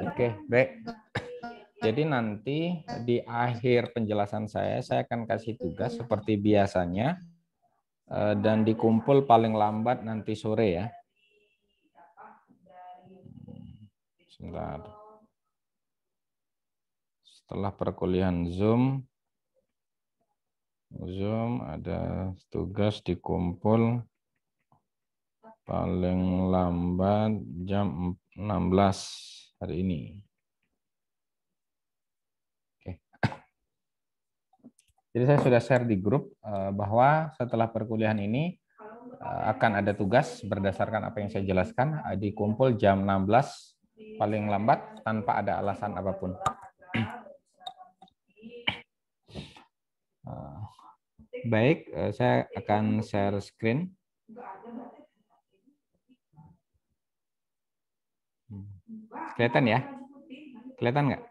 Oke, baik. Jadi nanti di akhir penjelasan saya akan kasih tugas seperti biasanya dan dikumpul paling lambat nanti sore ya. Sebentar. Setelah perkuliahan Zoom ada tugas dikumpul paling lambat jam 16 hari ini. Oke. Jadi saya sudah share di grup bahwa setelah perkuliahan ini akan ada tugas berdasarkan apa yang saya jelaskan dikumpul jam 16 paling lambat tanpa ada alasan apapun. Baik, saya akan share screen. Kelihatan ya? Kelihatan nggak?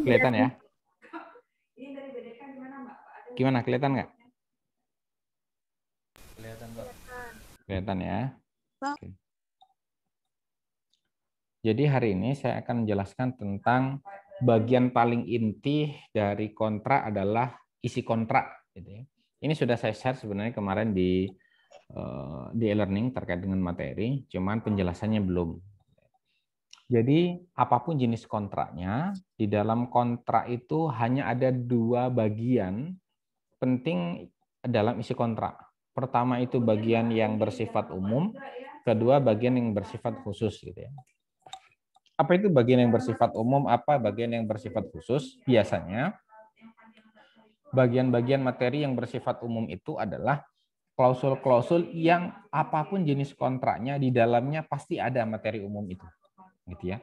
Kelihatan ya? Gimana, kelihatan nggak? Kelihatan ya? Oke. Jadi hari ini saya akan menjelaskan tentang bagian paling inti dari kontrak adalah isi kontrak. Gitu ya. Ini sudah saya share sebenarnya kemarin di e-learning terkait dengan materi, cuman penjelasannya belum. Jadi apapun jenis kontraknya, di dalam kontrak itu hanya ada dua bagian penting dalam isi kontrak. Pertama itu bagian yang bersifat umum, kedua bagian yang bersifat khusus. Gitu ya. Apa itu bagian yang bersifat umum, apa bagian yang bersifat khusus? Biasanya bagian-bagian materi yang bersifat umum itu adalah klausul-klausul yang apapun jenis kontraknya di dalamnya pasti ada materi umum itu. Gitu ya.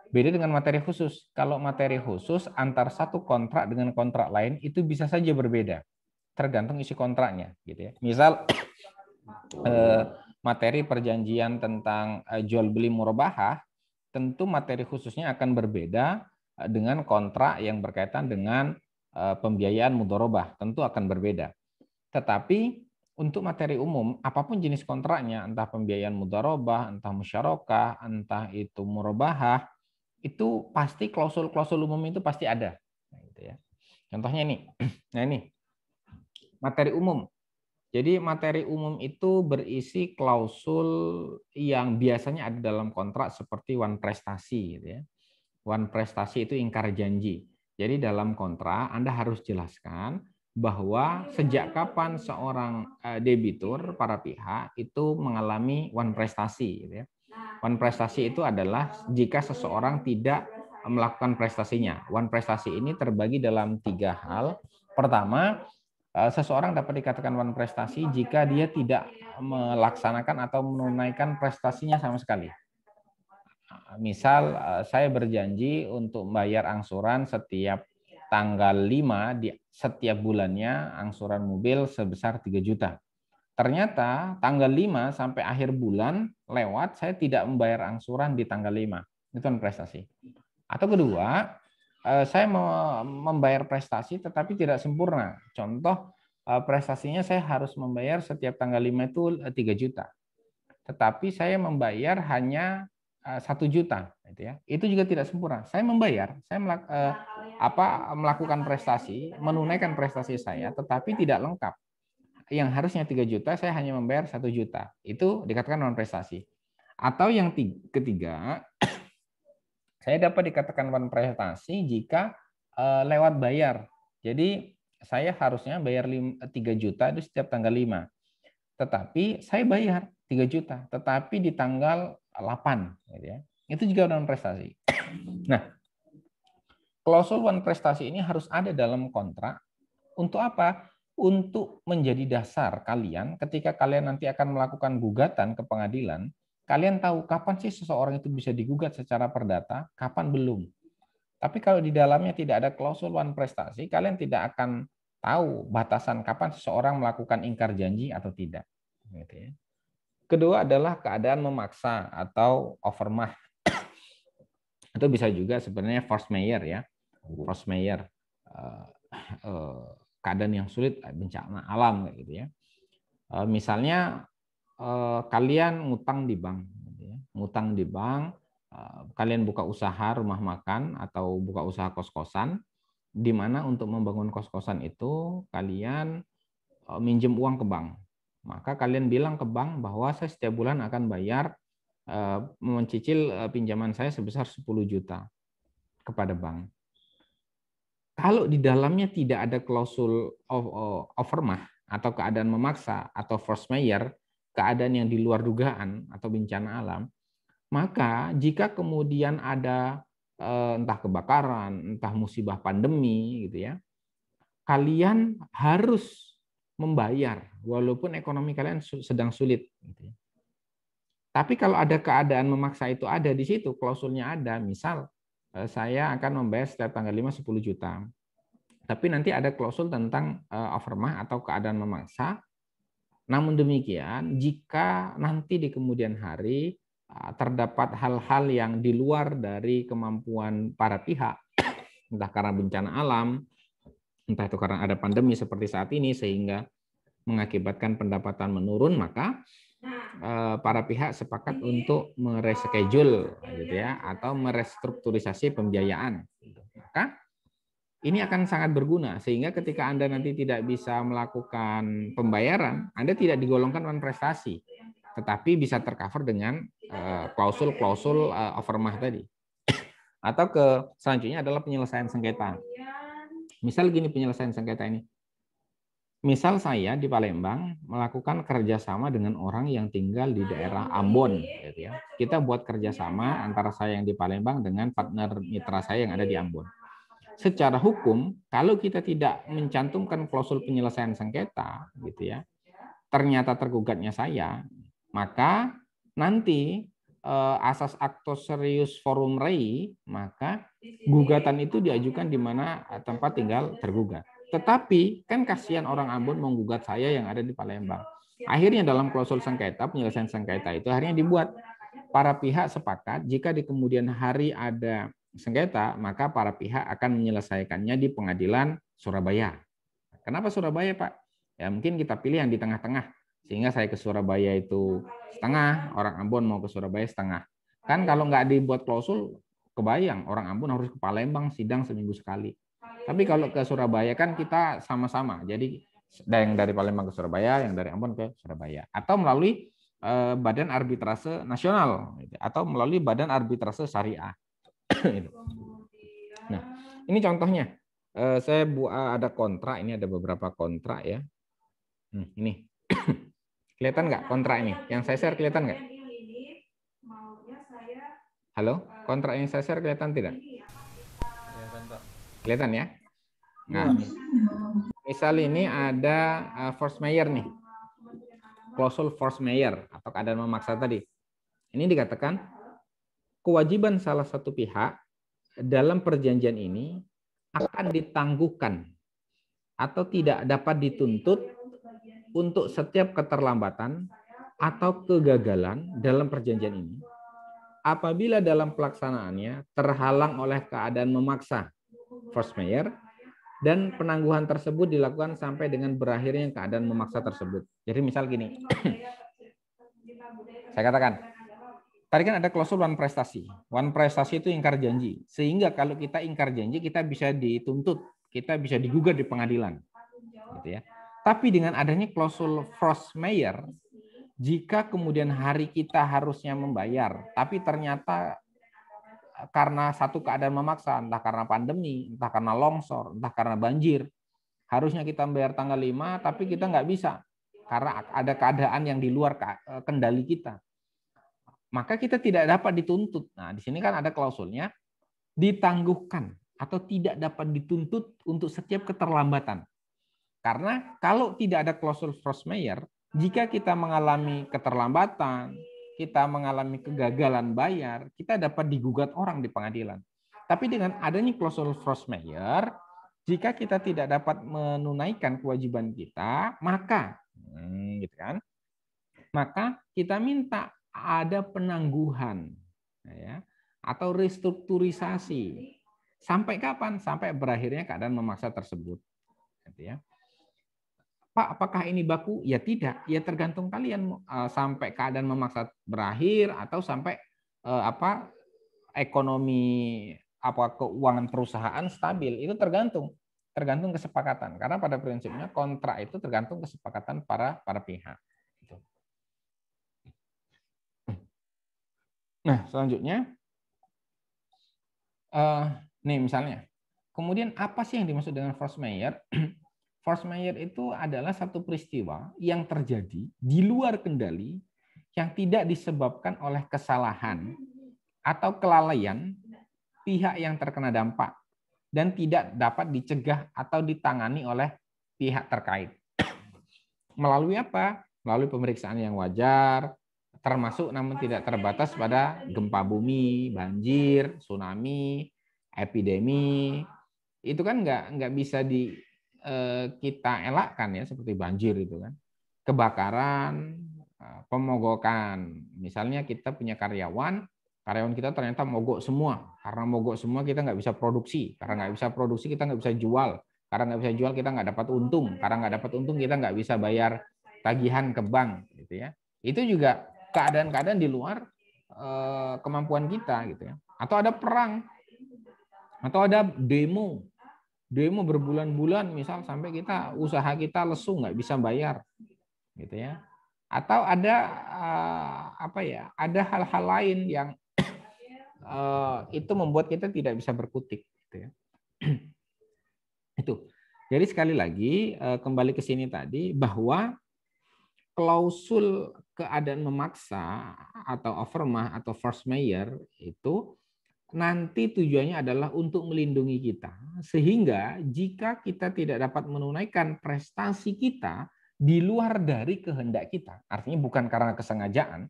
Beda dengan materi khusus. Kalau materi khusus antar satu kontrak dengan kontrak lain itu bisa saja berbeda. Tergantung isi kontraknya, gitu ya. Misal materi perjanjian tentang jual beli murabahah, tentu materi khususnya akan berbeda dengan kontrak yang berkaitan dengan pembiayaan mudharabah, tentu akan berbeda. Tetapi untuk materi umum, apapun jenis kontraknya, entah pembiayaan mudharabah, entah musyarakah, entah itu murabahah, itu pasti klausul-klausul umum itu pasti ada. Nah, gitu ya. Contohnya ini, nah ini materi umum. Jadi materi umum itu berisi klausul yang biasanya ada dalam kontrak seperti wan prestasi. Gitu ya. Wan prestasi itu ingkar janji. Jadi dalam kontrak Anda harus jelaskan bahwa sejak kapan seorang debitur, para pihak, itu mengalami wan prestasi. Gitu ya. Wan prestasi itu adalah jika seseorang tidak melakukan prestasinya. Wan prestasi ini terbagi dalam 3 hal. Pertama, seseorang dapat dikatakan wan prestasi jika dia tidak melaksanakan atau menunaikan prestasinya sama sekali. Misal saya berjanji untuk membayar angsuran setiap tanggal 5 di setiap bulannya angsuran mobil sebesar 3 juta. Ternyata tanggal 5 sampai akhir bulan lewat saya tidak membayar angsuran di tanggal 5. Itu kan prestasi. Atau kedua, saya membayar prestasi tetapi tidak sempurna. Contoh prestasinya saya harus membayar setiap tanggal 5 itu 3 juta. Tetapi saya membayar hanya 1 juta, gitu ya. Itu juga tidak sempurna. Saya membayar, saya melakukan prestasi, menunaikan prestasi saya, tetapi tidak lengkap. Yang harusnya 3 juta, saya hanya membayar 1 juta. Itu dikatakan non prestasi. Atau yang ketiga, saya dapat dikatakan non prestasi jika lewat bayar. Jadi saya harusnya bayar 3 juta itu setiap tanggal 5. Tetapi saya bayar 3 juta, tetapi di tanggal 8. Gitu ya. Itu juga non prestasi. Nah, klausul wan prestasi ini harus ada dalam kontrak. Untuk apa? Untuk menjadi dasar kalian ketika kalian nanti akan melakukan gugatan ke pengadilan, kalian tahu kapan sih seseorang itu bisa digugat secara perdata, kapan belum. Tapi kalau di dalamnya tidak ada klausul wan prestasi, kalian tidak akan tahu batasan kapan seseorang melakukan ingkar janji atau tidak. Gitu ya. Kedua adalah keadaan memaksa atau overmah. Itu bisa juga sebenarnya force majeure ya. Force majeure. Keadaan yang sulit, bencana alam gitu ya. Misalnya kalian ngutang di bank, ngutang di bank, kalian buka usaha rumah makan atau buka usaha kos-kosan, di mana untuk membangun kos-kosan itu kalian minjem uang ke bank. Maka kalian bilang ke bank bahwa saya setiap bulan akan bayar mencicil pinjaman saya sebesar 10 juta kepada bank. Kalau di dalamnya tidak ada klausul overmah atau keadaan memaksa atau force majeure, keadaan yang di luar dugaan atau bencana alam, maka jika kemudian ada entah kebakaran, entah musibah pandemi gitu ya, kalian harus membayar walaupun ekonomi kalian sedang sulit gitu ya. Tapi kalau ada keadaan memaksa itu ada di situ, klausulnya ada, misal saya akan membayar setiap tanggal 5 10 juta. Tapi nanti ada klausul tentang overmah atau keadaan memaksa. Namun demikian, jika nanti di kemudian hari terdapat hal-hal yang di luar dari kemampuan para pihak, entah karena bencana alam, entah itu karena ada pandemi seperti saat ini sehingga mengakibatkan pendapatan menurun, maka para pihak sepakat untuk mereschedule gitu ya, atau merestrukturisasi pembiayaan. Maka ini akan sangat berguna sehingga ketika Anda nanti tidak bisa melakukan pembayaran, Anda tidak digolongkan non prestasi, tetapi bisa tercover dengan klausul-klausul overmah tadi. Atau selanjutnya adalah penyelesaian sengketa. Misal gini penyelesaian sengketa ini. Misal saya di Palembang melakukan kerjasama dengan orang yang tinggal di daerah Ambon, gitu ya. Kita buat kerjasama antara saya yang di Palembang dengan partner mitra saya yang ada di Ambon. Secara hukum, kalau kita tidak mencantumkan klausul penyelesaian sengketa, gitu ya, ternyata tergugatnya saya, maka nanti asas acto serius forum rei, maka gugatan itu diajukan di mana tempat tinggal tergugat. Tetapi kan kasihan orang Ambon menggugat saya yang ada di Palembang. Akhirnya dalam klausul sengketa, penyelesaian sengketa itu akhirnya dibuat para pihak sepakat jika di kemudian hari ada sengketa, maka para pihak akan menyelesaikannya di pengadilan Surabaya. Kenapa Surabaya, Pak? Ya mungkin kita pilih yang di tengah-tengah. Sehingga saya ke Surabaya itu setengah, orang Ambon mau ke Surabaya setengah. Kan kalau nggak dibuat klausul, kebayang orang Ambon harus ke Palembang sidang seminggu sekali. Tapi kalau ke Surabaya kan kita sama-sama. Jadi yang dari Palembang ke Surabaya, yang dari Ambon ke Surabaya. Atau melalui Badan Arbitrase Nasional atau melalui Badan Arbitrase Syariah. Nah, ini contohnya. Saya ada kontrak, ini ada beberapa kontrak ya. Ini. Kelihatan nggak kontrak ini? Yang saya share kelihatan nggak? Halo, kontrak yang saya share kelihatan tidak? Kelihatan ya? Nah, misal ini ada force majeure nih. Klausul force majeure atau keadaan memaksa tadi. Ini dikatakan kewajiban salah satu pihak dalam perjanjian ini akan ditangguhkan atau tidak dapat dituntut untuk setiap keterlambatan atau kegagalan dalam perjanjian ini apabila dalam pelaksanaannya terhalang oleh keadaan memaksa force majeure dan penangguhan tersebut dilakukan sampai dengan berakhirnya keadaan memaksa tersebut. Jadi misal gini, saya katakan, tadi kan ada klausul one prestasi. One prestasi itu ingkar janji. Sehingga kalau kita ingkar janji, kita bisa dituntut, kita bisa digugat di pengadilan. Gitu ya. Tapi dengan adanya klausul force majeure, jika kemudian hari kita harusnya membayar, tapi ternyata karena satu keadaan memaksa, entah karena pandemi, entah karena longsor, entah karena banjir, harusnya kita membayar tanggal 5, tapi kita nggak bisa karena ada keadaan yang di luar kendali kita. Maka kita tidak dapat dituntut. Nah, di sini kan ada klausulnya, ditangguhkan atau tidak dapat dituntut untuk setiap keterlambatan. Karena kalau tidak ada klausul force majeure, jika kita mengalami keterlambatan, kita mengalami kegagalan bayar, kita dapat digugat orang di pengadilan. Tapi dengan adanya klausul force majeure, jika kita tidak dapat menunaikan kewajiban kita, maka gitu kan, maka kita minta ada penangguhan ya, atau restrukturisasi. Sampai kapan? Sampai berakhirnya keadaan memaksa tersebut. Gitu ya. Pak, apakah ini baku? Ya tidak. Ya tergantung kalian sampai keadaan memaksa berakhir atau sampai ekonomi keuangan perusahaan stabil. Itu tergantung kesepakatan. Karena pada prinsipnya kontrak itu tergantung kesepakatan para pihak. Nah, selanjutnya nih misalnya. Kemudian apa sih yang dimaksud dengan force majeure? Force majeure itu adalah satu peristiwa yang terjadi di luar kendali yang tidak disebabkan oleh kesalahan atau kelalaian pihak yang terkena dampak dan tidak dapat dicegah atau ditangani oleh pihak terkait. Melalui apa? Melalui pemeriksaan yang wajar, termasuk namun tidak terbatas pada gempa bumi, banjir, tsunami, epidemi. Itu kan nggak bisa kita elakkan ya, seperti banjir itu kan, kebakaran, pemogokan. Misalnya kita punya karyawan kita ternyata mogok semua. Karena mogok semua kita nggak bisa produksi. Karena nggak bisa produksi kita nggak bisa jual. Karena nggak bisa jual kita nggak dapat untung. Karena nggak dapat untung kita nggak bisa bayar tagihan ke bank, gitu ya. Itu juga keadaan-keadaan di luar kemampuan kita, gitu ya. Atau ada perang, atau ada demo berbulan-bulan, misal sampai usaha kita lesu nggak bisa bayar, gitu ya. Atau ada ada hal-hal lain yang itu membuat kita tidak bisa berkutik, gitu ya. Itu. Jadi sekali lagi kembali ke sini tadi, bahwa klausul keadaan memaksa atau overmach atau force majeure itu nanti tujuannya adalah untuk melindungi kita, sehingga jika kita tidak dapat menunaikan prestasi kita di luar dari kehendak kita, artinya bukan karena kesengajaan,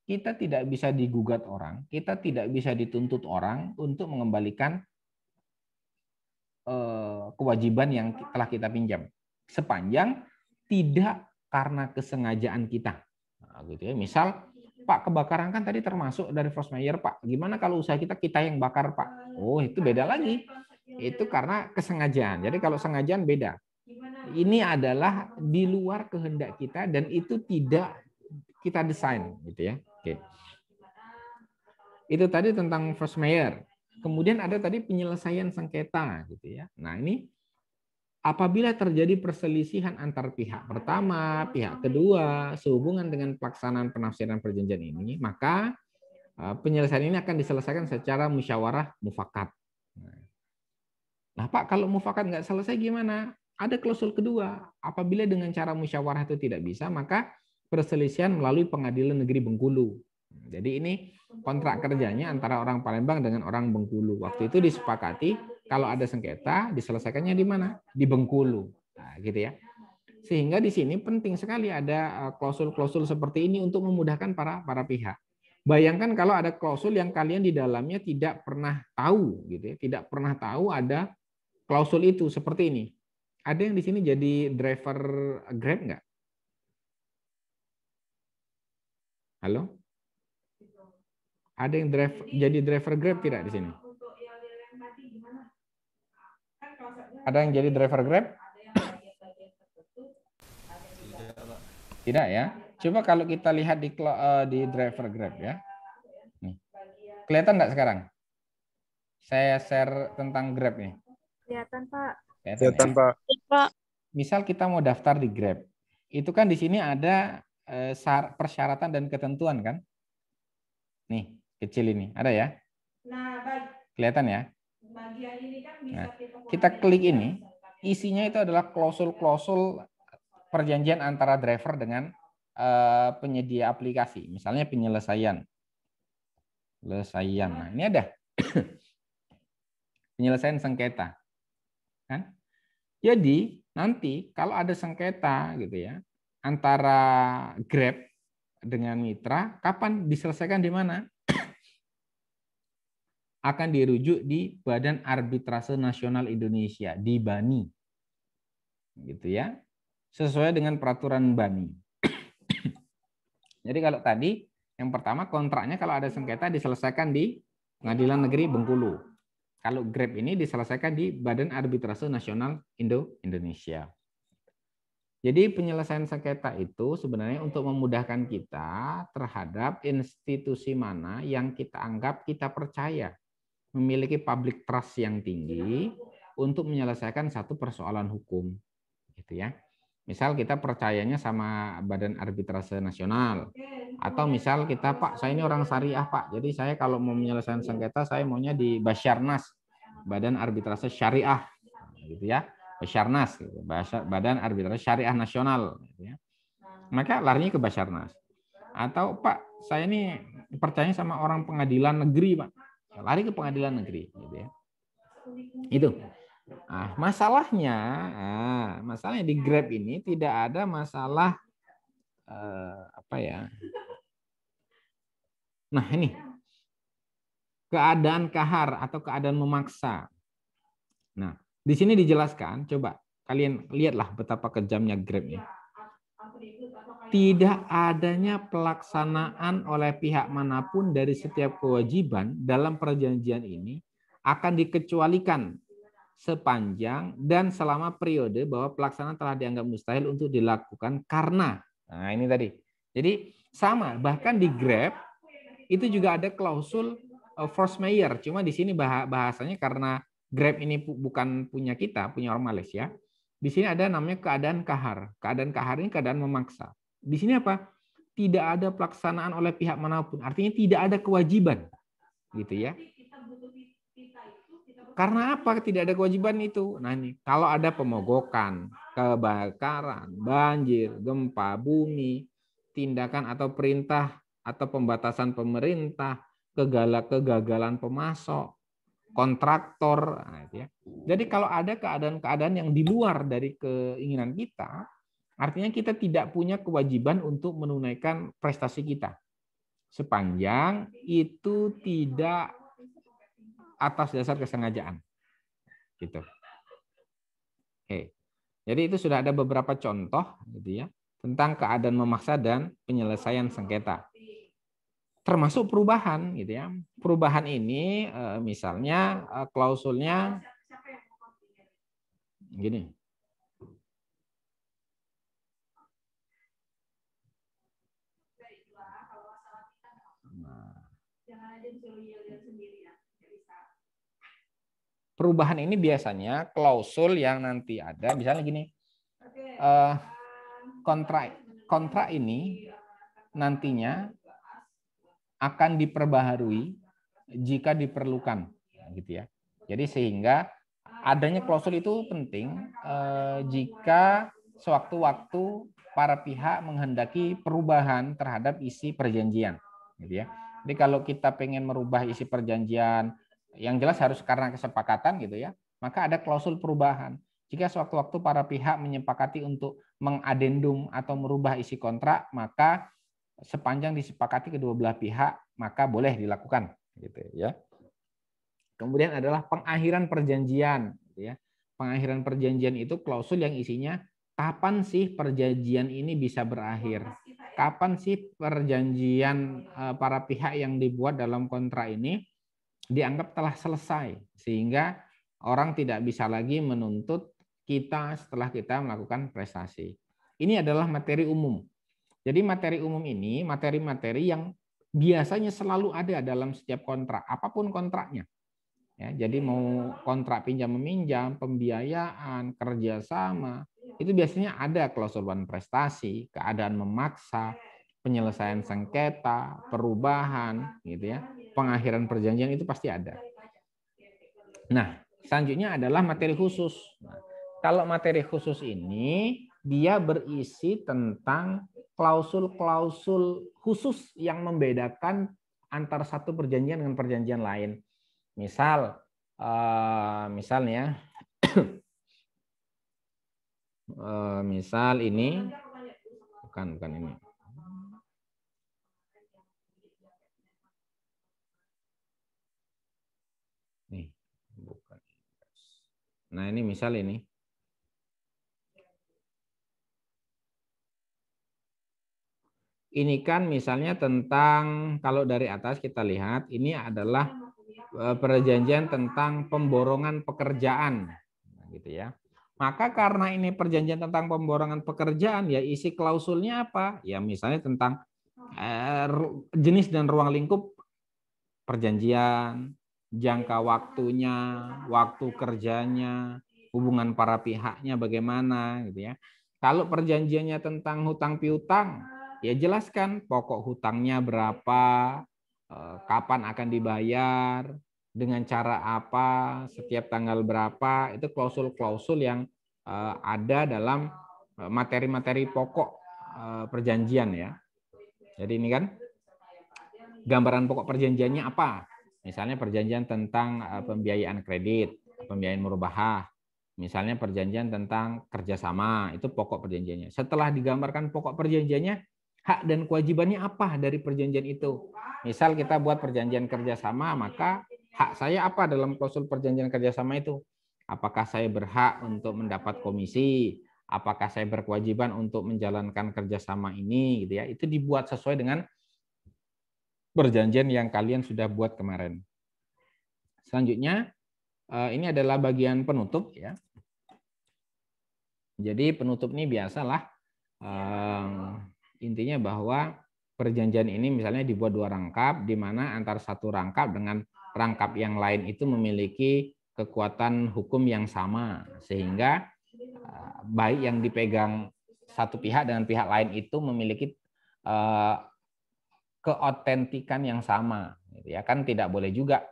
kita tidak bisa digugat orang, kita tidak bisa dituntut orang untuk mengembalikan kewajiban yang telah kita pinjam, sepanjang tidak karena kesengajaan kita. Nah, gitu ya. Misal, Pak, kebakaran kan tadi termasuk dari force majeure, Pak. Gimana kalau usaha kita yang bakar, Pak? Oh, itu beda lagi. Itu karena kesengajaan. Jadi kalau sengajaan beda. Ini adalah di luar kehendak kita dan itu tidak kita desain, gitu ya. Oke. Itu tadi tentang force majeure. Kemudian ada tadi penyelesaian sengketa, gitu ya. Nah, ini apabila terjadi perselisihan antar pihak pertama, pihak kedua, sehubungan dengan pelaksanaan penafsiran perjanjian ini, maka penyelesaian ini akan diselesaikan secara musyawarah mufakat. Nah, Pak, kalau mufakat nggak selesai gimana? Ada klausul kedua. Apabila dengan cara musyawarah itu tidak bisa, maka perselisihan melalui pengadilan negeri Bengkulu. Jadi ini kontrak kerjanya antara orang Palembang dengan orang Bengkulu. Waktu itu disepakati kalau ada sengketa diselesaikannya di mana? Di Bengkulu. Nah, gitu ya. Sehingga di sini penting sekali ada klausul-klausul seperti ini untuk memudahkan para pihak. Bayangkan kalau ada klausul yang kalian di dalamnya tidak pernah tahu, gitu ya, tidak pernah tahu ada klausul itu seperti ini. Ada yang di sini jadi driver Grab nggak? Halo? Ada yang jadi driver Grab tidak di sini? Ada yang jadi driver Grab? Tidak ya. Coba kalau kita lihat di driver Grab ya. Nih. Kelihatan nggak sekarang? Saya share tentang Grab nih. Kelihatan, Pak. Kelihatan, ya? Pak. Misal kita mau daftar di Grab. Itu kan di sini ada persyaratan dan ketentuan kan? Nih, kecil ini. Ada ya? Kelihatan ya? Nah, kita klik ini, isinya itu adalah klausul-klausul perjanjian antara driver dengan penyedia aplikasi. Misalnya penyelesaian. Nah, ini ada. Penyelesaian sengketa. Kan? Jadi, nanti kalau ada sengketa gitu ya, antara Grab dengan mitra, kapan diselesaikan di mana? Akan dirujuk di Badan Arbitrase Nasional Indonesia, di BANI. Gitu ya. Sesuai dengan peraturan BANI. Jadi kalau tadi yang pertama kontraknya kalau ada sengketa diselesaikan di Pengadilan Negeri Bengkulu. Kalau Grab ini diselesaikan di Badan Arbitrase Nasional Indonesia. Jadi penyelesaian sengketa itu sebenarnya untuk memudahkan kita terhadap institusi mana yang kita anggap kita percaya memiliki public trust yang tinggi untuk menyelesaikan satu persoalan hukum, gitu ya. Misal kita percayanya sama Badan Arbitrase Nasional, atau misal kita, Pak, saya ini orang syariah, Pak, jadi saya kalau mau menyelesaikan sengketa saya maunya di Basyarnas, Badan Arbitrase Syariah, gitu ya. Basyarnas, gitu. Badan Arbitrase Syariah Nasional, gitu ya. Maka larinya ke Basyarnas. Atau Pak, saya ini percaya sama orang pengadilan negeri, Pak, lari ke pengadilan negeri, gitu ya. Itu. Nah, masalahnya di Grab ini tidak ada masalah apa ya? Nah, ini keadaan kahar atau keadaan memaksa. Nah, di sini dijelaskan, coba kalian lihatlah betapa kejamnya Grab ini. Tidak adanya pelaksanaan oleh pihak manapun dari setiap kewajiban dalam perjanjian ini akan dikecualikan sepanjang dan selama periode bahwa pelaksanaan telah dianggap mustahil untuk dilakukan karena, nah ini tadi. Jadi sama, bahkan di Grab itu juga ada klausul force majeure. Cuma di sini bahasanya karena Grab ini bukan punya kita, punya orang Malaysia. Di sini ada namanya keadaan kahar. Keadaan kahar ini keadaan memaksa. Di sini apa? Tidak ada pelaksanaan oleh pihak manapun. Artinya tidak ada kewajiban, gitu ya. Karena apa tidak ada kewajiban itu? Nah ini, kalau ada pemogokan, kebakaran, banjir, gempa, bumi, tindakan atau perintah atau pembatasan pemerintah, kegagalan pemasok, kontraktor, nah itu ya. Jadi kalau ada keadaan-keadaan yang di luar dari keinginan kita, artinya kita tidak punya kewajiban untuk menunaikan prestasi kita. Sepanjang itu tidak atas dasar kesengajaan. Gitu. Oke. Jadi itu sudah ada beberapa contoh gitu ya tentang keadaan memaksa dan penyelesaian sengketa. Termasuk perubahan gitu ya. Perubahan ini misalnya klausulnya gini. Perubahan ini biasanya klausul yang nanti ada, misalnya gini, kontrak ini nantinya akan diperbaharui jika diperlukan, gitu ya. Jadi sehingga adanya klausul itu penting jika sewaktu-waktu para pihak menghendaki perubahan terhadap isi perjanjian, gitu ya. Jadi kalau kita pengen merubah isi perjanjian, yang jelas harus karena kesepakatan gitu ya, maka ada klausul perubahan. Jika sewaktu-waktu para pihak menyepakati untuk mengadendum atau merubah isi kontrak, maka sepanjang disepakati kedua belah pihak, maka boleh dilakukan, gitu ya. Kemudian adalah pengakhiran perjanjian, gitu ya. Pengakhiran perjanjian itu klausul yang isinya kapan sih perjanjian ini bisa berakhir? Kapan sih perjanjian para pihak yang dibuat dalam kontrak ini dianggap telah selesai sehingga orang tidak bisa lagi menuntut kita setelah kita melakukan prestasi. Ini adalah materi umum. Jadi materi umum ini materi-materi yang biasanya selalu ada dalam setiap kontrak, apapun kontraknya. Ya, jadi mau kontrak pinjam meminjam, pembiayaan, kerjasama, itu biasanya ada klausul prestasi, keadaan memaksa, penyelesaian sengketa, perubahan, gitu ya, pengakhiran perjanjian itu pasti ada. Nah, selanjutnya adalah materi khusus. Nah, kalau materi khusus ini dia berisi tentang klausul-klausul khusus yang membedakan antara satu perjanjian dengan perjanjian lain. Misalnya, misal ini bukan ini. Nih, bukan. Nah ini misal ini. Ini kan misalnya tentang, kalau dari atas kita lihat, ini adalah perjanjian tentang pemborongan pekerjaan, gitu ya. Maka karena ini perjanjian tentang pemborongan pekerjaan, ya isi klausulnya apa? Ya misalnya tentang jenis dan ruang lingkup perjanjian, jangka waktunya, waktu kerjanya, hubungan para pihaknya bagaimana gitu ya. Kalau perjanjiannya tentang hutang piutang, ya jelaskan pokok hutangnya berapa, kapan akan dibayar, dengan cara apa, setiap tanggal berapa, itu klausul-klausul yang ada dalam materi-materi pokok perjanjian ya. Jadi ini kan gambaran pokok perjanjiannya apa? Misalnya perjanjian tentang pembiayaan kredit, pembiayaan murabahah, misalnya perjanjian tentang kerjasama, itu pokok perjanjiannya. Setelah digambarkan pokok perjanjiannya, hak dan kewajibannya apa dari perjanjian itu? Misal kita buat perjanjian kerjasama, maka hak saya apa dalam klausul perjanjian kerjasama itu? Apakah saya berhak untuk mendapat komisi? Apakah saya berkewajiban untuk menjalankan kerjasama ini? Gitu ya. Itu dibuat sesuai dengan perjanjian yang kalian sudah buat kemarin. Selanjutnya, ini adalah bagian penutup ya. Jadi penutup ini biasalah intinya bahwa perjanjian ini misalnya dibuat 2 rangkap, di mana antara satu rangkap dengan rangkap yang lain itu memiliki kekuatan hukum yang sama, sehingga baik yang dipegang satu pihak dengan pihak lain itu memiliki keotentikan yang sama. Ya kan tidak boleh juga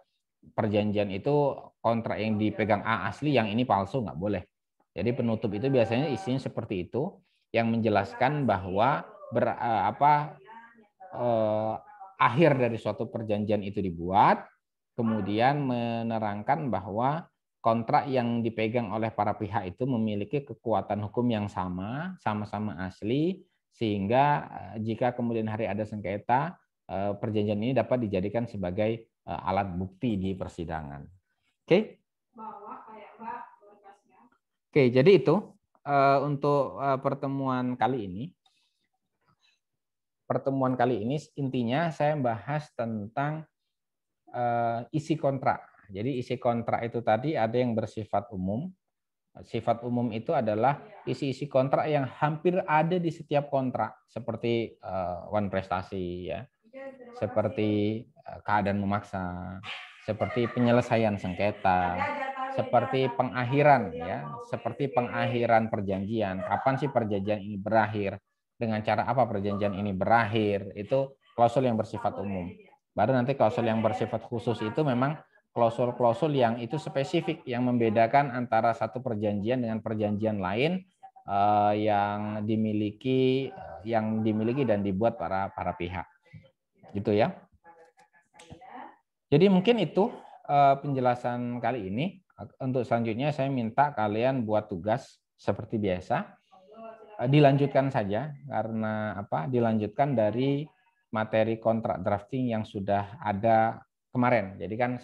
perjanjian itu kontrak yang dipegang A asli, yang ini palsu, nggak boleh. Jadi penutup itu biasanya isinya seperti itu, yang menjelaskan bahwa akhir dari suatu perjanjian itu dibuat, kemudian menerangkan bahwa kontrak yang dipegang oleh para pihak itu memiliki kekuatan hukum yang sama, sama-sama asli, sehingga jika kemudian hari ada sengketa, perjanjian ini dapat dijadikan sebagai alat bukti di persidangan. Oke? Oke, jadi itu untuk pertemuan kali ini. Pertemuan kali ini intinya saya bahas tentang isi kontrak. Jadi isi kontrak itu tadi ada yang bersifat umum. Sifat umum itu adalah isi-isi kontrak yang hampir ada di setiap kontrak, seperti wan prestasi ya, seperti keadaan memaksa, seperti penyelesaian sengketa, seperti pengakhiran ya, seperti pengakhiran perjanjian. Kapan sih perjanjian ini berakhir? Dengan cara apa perjanjian ini berakhir? Itu klausul yang bersifat umum. Baru nanti klausul yang bersifat khusus itu memang klausul-klausul yang itu spesifik, yang membedakan antara satu perjanjian dengan perjanjian lain yang dimiliki dan dibuat para pihak. Gitu ya. Jadi mungkin itu penjelasan kali ini. Untuk selanjutnya saya minta kalian buat tugas seperti biasa. Dilanjutkan saja karena dilanjutkan dari materi kontrak drafting yang sudah ada kemarin. Jadi kan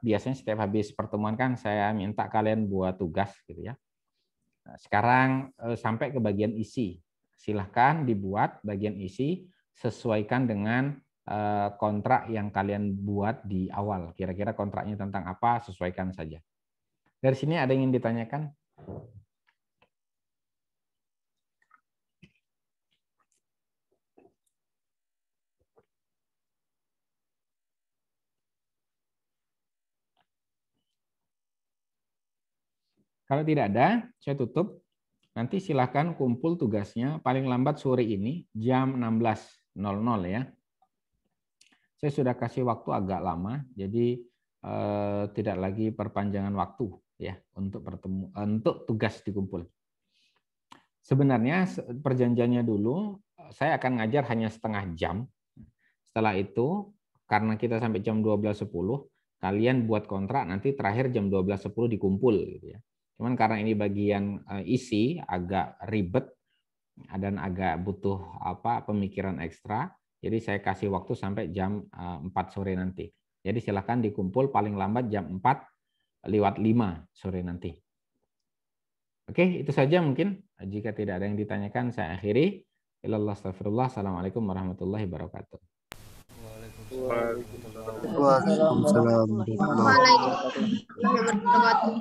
biasanya setiap habis pertemuan kan saya minta kalian buat tugas gitu ya. Nah, sekarang sampai ke bagian isi. Silahkan dibuat bagian isi, sesuaikan dengan kontrak yang kalian buat di awal. Kira-kira kontraknya tentang apa, sesuaikan saja. Dari sini ada yang ingin ditanyakan? Kalau tidak ada, saya tutup. Nanti silahkan kumpul tugasnya paling lambat sore ini jam 16.00 ya. Saya sudah kasih waktu agak lama, jadi tidak lagi perpanjangan waktu ya untuk tugas dikumpul. Sebenarnya perjanjiannya dulu saya akan ngajar hanya setengah jam. Setelah itu karena kita sampai jam 12.10, kalian buat kontrak nanti terakhir jam 12.10 dikumpul gitu ya. Cuman karena ini bagian isi agak ribet dan agak butuh pemikiran ekstra, jadi saya kasih waktu sampai jam 4 sore nanti. Jadi silakan dikumpul paling lambat jam 4:05 sore nanti. Oke, itu saja mungkin. Jika tidak ada yang ditanyakan, saya akhiri. Ilallah astagfirullah. Assalamualaikum warahmatullahi wabarakatuh. Waalaikumsalam warahmatullahi wabarakatuh.